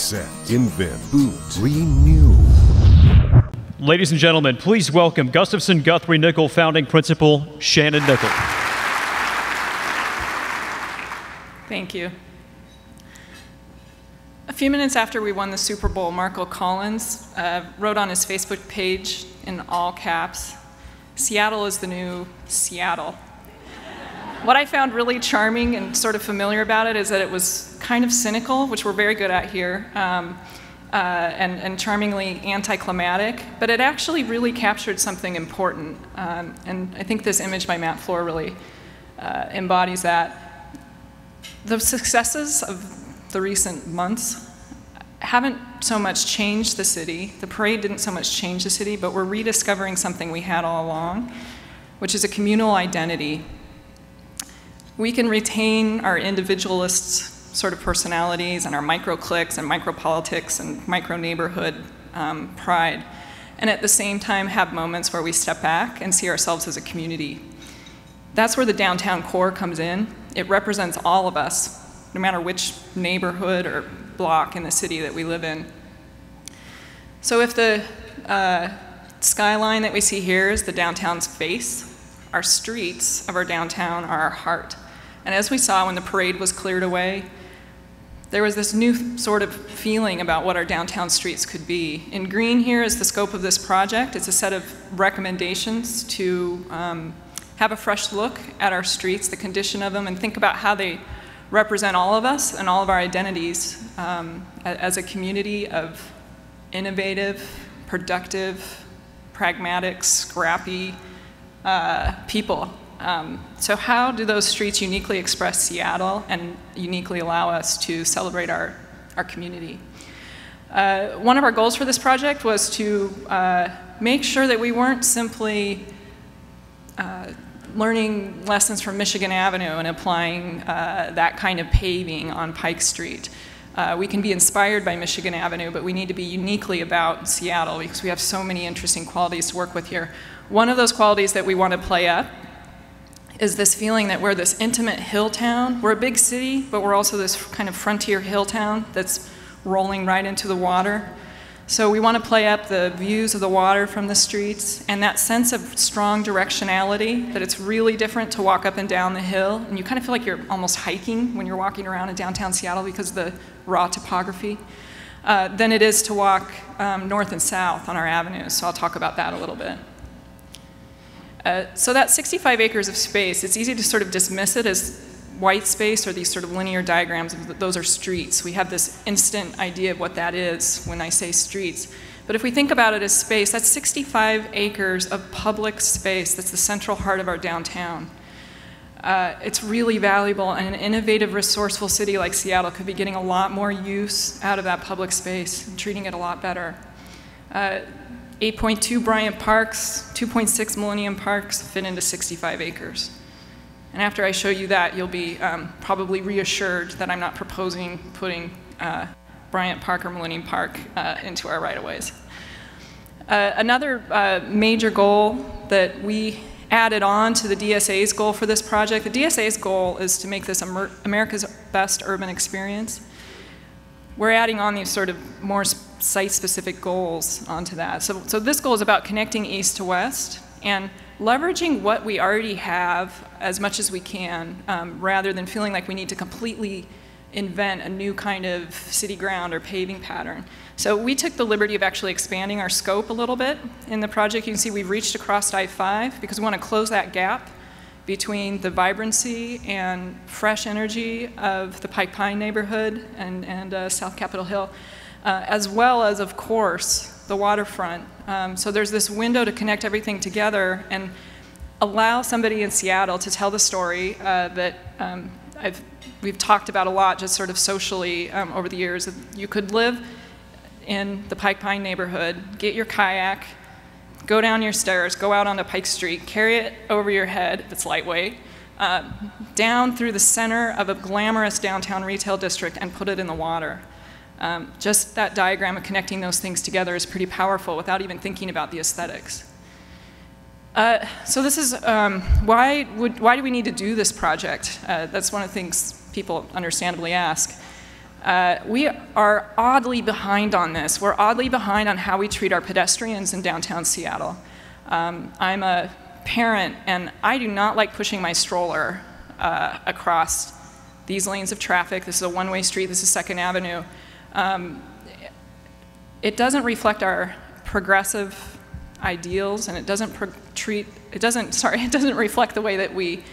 Reset, invent, boot, renew. Ladies and gentlemen, please welcome Gustafson Guthrie Nichol founding principal, Shannon Nichol. Thank you. A few minutes after we won the Super Bowl, Marco Collins wrote on his Facebook page in all caps, "Seattle is the new Seattle." What I found really charming and sort of familiar about it is that it was kind of cynical, which we're very good at here, and charmingly anticlimactic, but it actually really captured something important. And I think this image by Matt Floor really embodies that. The successes of the recent months haven't so much changed the city. The parade didn't so much change the city, but we're rediscovering something we had all along, which is a communal identity. We can retain our individualist sort of personalities and our micro-cliques and micro-politics and micro-neighborhood pride, and at the same time have moments where we step back and see ourselves as a community. That's where the downtown core comes in. It represents all of us, no matter which neighborhood or block in the city that we live in. So if the skyline that we see here is the downtown's face, our streets of our downtown are our heart. And as we saw when the parade was cleared away, there was this new sort of feeling about what our downtown streets could be. In green here is the scope of this project. It's a set of recommendations to have a fresh look at our streets, the condition of them, and think about how they represent all of us and all of our identities as a community of innovative, productive, pragmatic, scrappy people. So how do those streets uniquely express Seattle and uniquely allow us to celebrate our community? One of our goals for this project was to make sure that we weren't simply learning lessons from Michigan Avenue and applying that kind of paving on Pike Street. We can be inspired by Michigan Avenue, but we need to be uniquely about Seattle because we have so many interesting qualities to work with here. One of those qualities that we want to play up is this feeling that we're this intimate hill town. We're a big city, but we're also this kind of frontier hill town that's rolling right into the water. So we want to play up the views of the water from the streets and that sense of strong directionality, that it's really different to walk up and down the hill, and you kind of feel like you're almost hiking when you're walking around in downtown Seattle because of the raw topography, than it is to walk north and south on our avenues. So I'll talk about that a little bit. So that 65 acres of space, it's easy to sort of dismiss it as white space or these sort of linear diagrams. Those are streets. We have this instant idea of what that is when I say streets. But if we think about it as space, that's 65 acres of public space. That's the central heart of our downtown. It's really valuable, and an innovative, resourceful city like Seattle could be getting a lot more use out of that public space and treating it a lot better. 8.2 Bryant Parks, 2.6 Millennium Parks fit into 65 acres. And after I show you that, you'll be probably reassured that I'm not proposing putting Bryant Park or Millennium Park into our right-of-ways. Another major goal that we added on to the DSA's goal for this project, the DSA's goal is to make this America's best urban experience. We're adding on these sort of more site-specific goals onto that. So this goal is about connecting east to west and leveraging what we already have as much as we can, rather than feeling like we need to completely invent a new kind of city ground or paving pattern. So we took the liberty of actually expanding our scope a little bit in the project. You can see we've reached across I-5 because we want to close that gap between the vibrancy and fresh energy of the Pike-Pine neighborhood and South Capitol Hill, as well as, of course, the waterfront. So there's this window to connect everything together and allow somebody in Seattle to tell the story that we've talked about a lot just sort of socially over the years. You could live in the Pike-Pine neighborhood, get your kayak, go down your stairs, go out onto Pike Street, carry it over your head, if it's lightweight, down through the center of a glamorous downtown retail district and put it in the water. Just that diagram of connecting those things together is pretty powerful without even thinking about the aesthetics. So this is, why do we need to do this project? That's one of the things people understandably ask. We are oddly behind on this. We're oddly behind on how we treat our pedestrians in downtown Seattle. I'm a parent, and I do not like pushing my stroller across these lanes of traffic. This is a one-way street. This is 2nd Avenue. It doesn't reflect our progressive ideals, and it doesn't reflect the way that we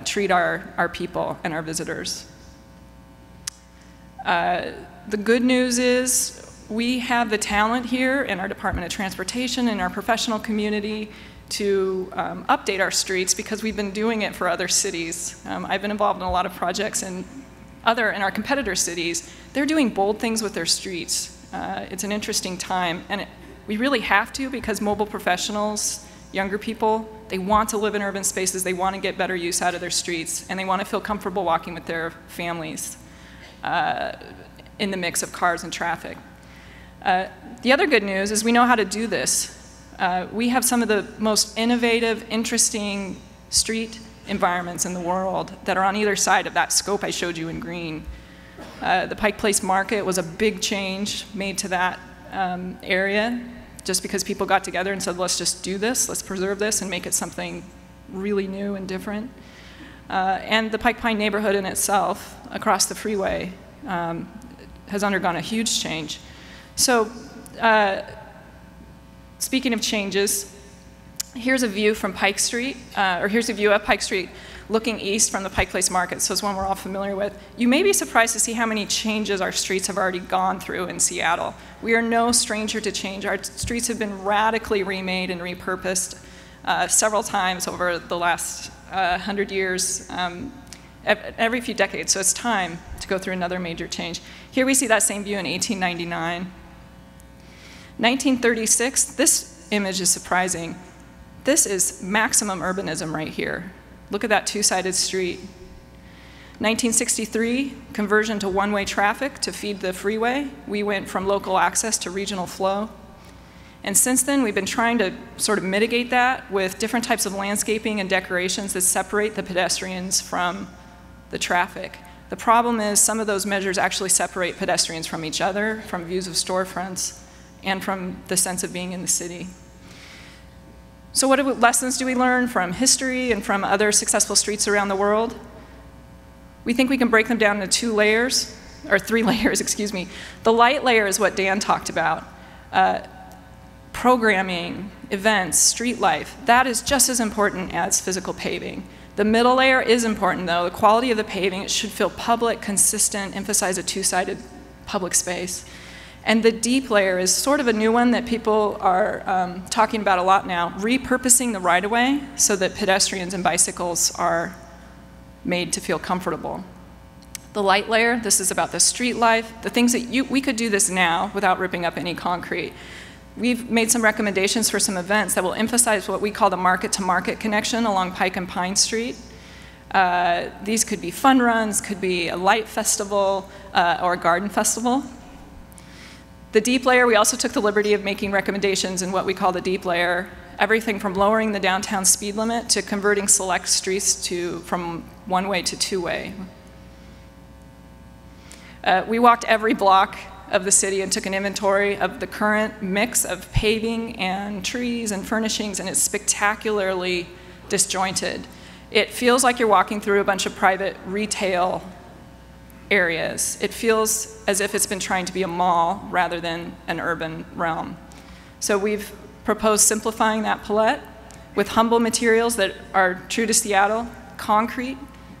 treat our people and our visitors. The good news is we have the talent here in our Department of Transportation and our professional community to update our streets because we've been doing it for other cities. I've been involved in a lot of projects in our competitor cities. They're doing bold things with their streets. It's an interesting time, and we really have to because mobile professionals, younger people, they want to live in urban spaces, they want to get better use out of their streets, and they want to feel comfortable walking with their families in the mix of cars and traffic. The other good news is we know how to do this. We have some of the most innovative, interesting street environments in the world that are on either side of that scope I showed you in green. The Pike Place Market was a big change made to that area just because people got together and said, let's just do this, let's preserve this and make it something really new and different. And the Pike-Pine neighborhood in itself, across the freeway, has undergone a huge change. So, speaking of changes, here's a view from Pike Street, or here's a view of Pike Street looking east from the Pike Place Market, so it's one we're all familiar with. You may be surprised to see how many changes our streets have already gone through in Seattle. We are no stranger to change. Our streets have been radically remade and repurposed several times over the last 100 years, every few decades, so it's time to go through another major change. Here we see that same view in 1899. 1936, this image is surprising. This is maximum urbanism right here. Look at that two-sided street. 1963, conversion to one-way traffic to feed the freeway. We went from local access to regional flow. And since then, we've been trying to sort of mitigate that with different types of landscaping and decorations that separate the pedestrians from the traffic. The problem is some of those measures actually separate pedestrians from each other, from views of storefronts, and from the sense of being in the city. So what lessons do we learn from history and from other successful streets around the world? We think we can break them down into 2 layers, or 3 layers, excuse me. The light layer is what Dan talked about. Programming, events, street life, that is just as important as physical paving. The middle layer is important though. The quality of the paving, it should feel public, consistent, emphasize a two-sided public space. And the deep layer is sort of a new one that people are talking about a lot now, repurposing the right-of-way so that pedestrians and bicycles are made to feel comfortable. The light layer, this is about the street life, the things that we could do this now without ripping up any concrete. We've made some recommendations for some events that will emphasize what we call the market-to-market connection along Pike and Pine Street. These could be fun runs, could be a light festival, or a garden festival. The deep layer, we also took the liberty of making recommendations in what we call the deep layer, everything from lowering the downtown speed limit to converting select streets from one-way to two-way. We walked every block of the city and took an inventory of the current mix of paving and trees and furnishings, and it's spectacularly disjointed. It feels like you're walking through a bunch of private retail areas. It feels as if it's been trying to be a mall rather than an urban realm. So we've proposed simplifying that palette with humble materials that are true to Seattle, concrete,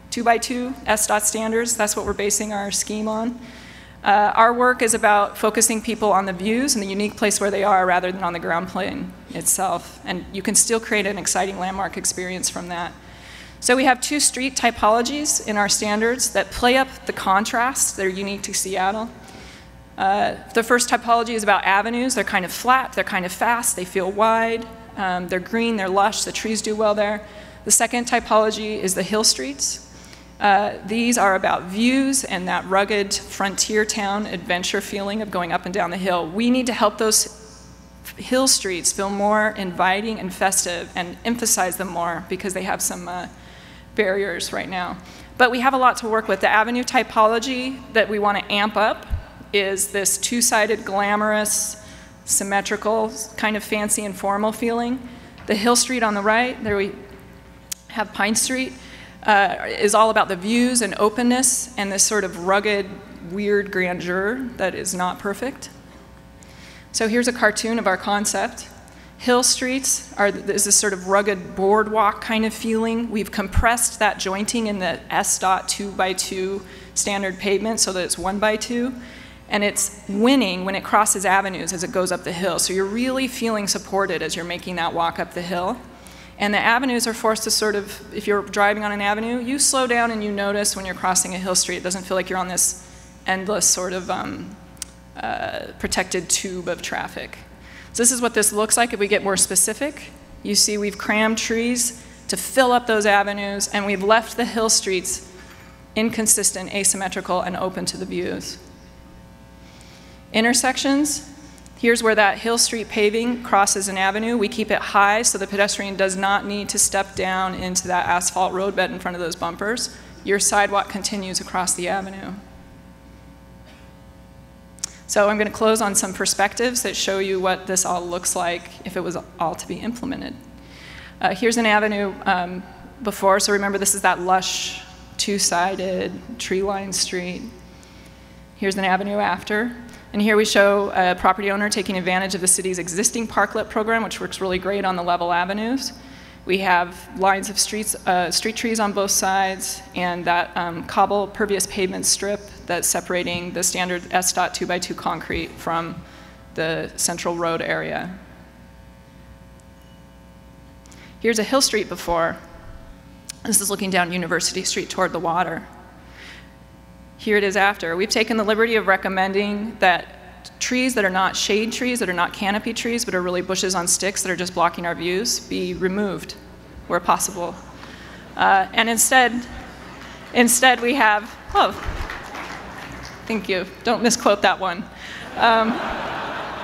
2x2, SDOT standards, that's what we're basing our scheme on. Our work is about focusing people on the views and the unique place where they are rather than on the ground plane itself. And you can still create an exciting landmark experience from that. So we have 2 street typologies in our standards that play up the contrasts that are unique to Seattle. The first typology is about avenues. They're kind of flat, they're kind of fast, they feel wide, they're green, they're lush, the trees do well there. The second typology is the hill streets. These are about views and that rugged frontier town adventure feeling of going up and down the hill. We need to help those hill streets feel more inviting and festive and emphasize them more because they have some barriers right now. But we have a lot to work with. The avenue typology that we want to amp up is this two-sided, glamorous, symmetrical, kind of fancy and formal feeling. The Hill Street on the right, there we have Pine Street, is all about the views and openness and this sort of rugged, weird grandeur that is not perfect. So here's a cartoon of our concept. Hill streets is this sort of rugged boardwalk kind of feeling. We've compressed that jointing in the S-dot 2x2 standard pavement so that it's 1x2. And it's winning when it crosses avenues as it goes up the hill. So you're really feeling supported as you're making that walk up the hill. And the avenues are forced to sort of, if you're driving on an avenue, you slow down and you notice when you're crossing a hill street. It doesn't feel like you're on this endless sort of protected tube of traffic. So this is what this looks like if we get more specific. You see we've crammed trees to fill up those avenues, and we've left the hill streets inconsistent, asymmetrical, and open to the views. Intersections, here's where that Hill Street paving crosses an avenue. We keep it high so the pedestrian does not need to step down into that asphalt roadbed in front of those bumpers. Your sidewalk continues across the avenue. So I'm going to close on some perspectives that show you what this all looks like if it was all to be implemented. Here's an avenue before, so remember this is that lush, two-sided, tree-lined street. Here's an avenue after. And here we show a property owner taking advantage of the city's existing parklet program, which works really great on the level avenues. We have lines of street trees on both sides, and that cobble pervious pavement strip that's separating the standard S-dot 2x2 concrete from the central road area. Here's a Hill Street before. This is looking down University Street toward the water. Here it is after. We've taken the liberty of recommending that trees that are not shade trees, that are not canopy trees, but are really bushes on sticks that are just blocking our views, be removed where possible. And instead we have, oh, thank you, don't misquote that one.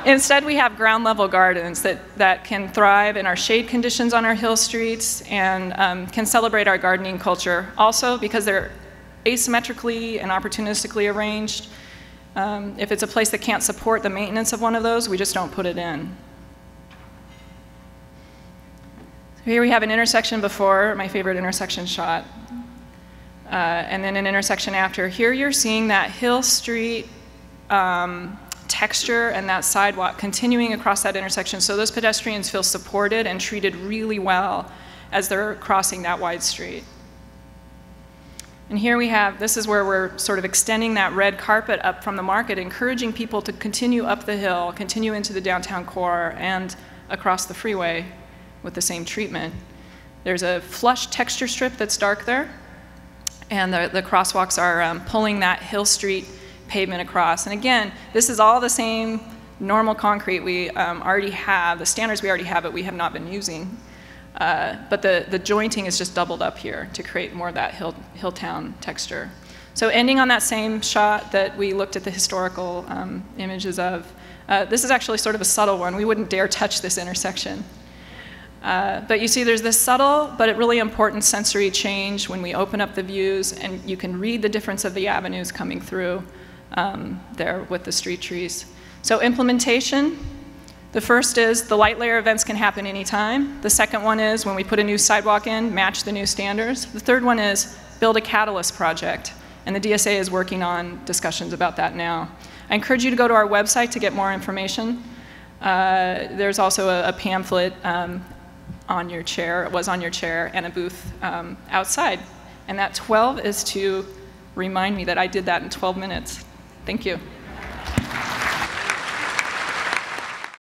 Instead we have ground level gardens that can thrive in our shade conditions on our hill streets and can celebrate our gardening culture. Also, because they're asymmetrically and opportunistically arranged, if it's a place that can't support the maintenance of one of those, we just don't put it in. So here we have an intersection before, my favorite intersection shot, and then an intersection after. Here you're seeing that Hill Street texture and that sidewalk continuing across that intersection, so those pedestrians feel supported and treated really well as they're crossing that wide street. And here we have, this is where we're sort of extending that red carpet up from the market, encouraging people to continue up the hill, continue into the downtown core, and across the freeway with the same treatment. There's a flush texture strip that's dark there, and the crosswalks are pulling that Hill Street pavement across. And again, this is all the same normal concrete we already have, the standards we already have, but we have not been using. But the jointing is just doubled up here to create more of that Hilltown texture. So ending on that same shot that we looked at the historical images of, this is actually sort of a subtle one. We wouldn't dare touch this intersection. But you see there's this subtle but really important sensory change when we open up the views, and you can read the difference of the avenues coming through there with the street trees. So implementation. The first is the light layer events can happen anytime. The second one is when we put a new sidewalk in, match the new standards. The third one is build a catalyst project, and the DSA is working on discussions about that now. I encourage you to go to our website to get more information. There's also a pamphlet on your chair, it was on your chair, and a booth outside. And that 12 is to remind me that I did that in 12 minutes. Thank you.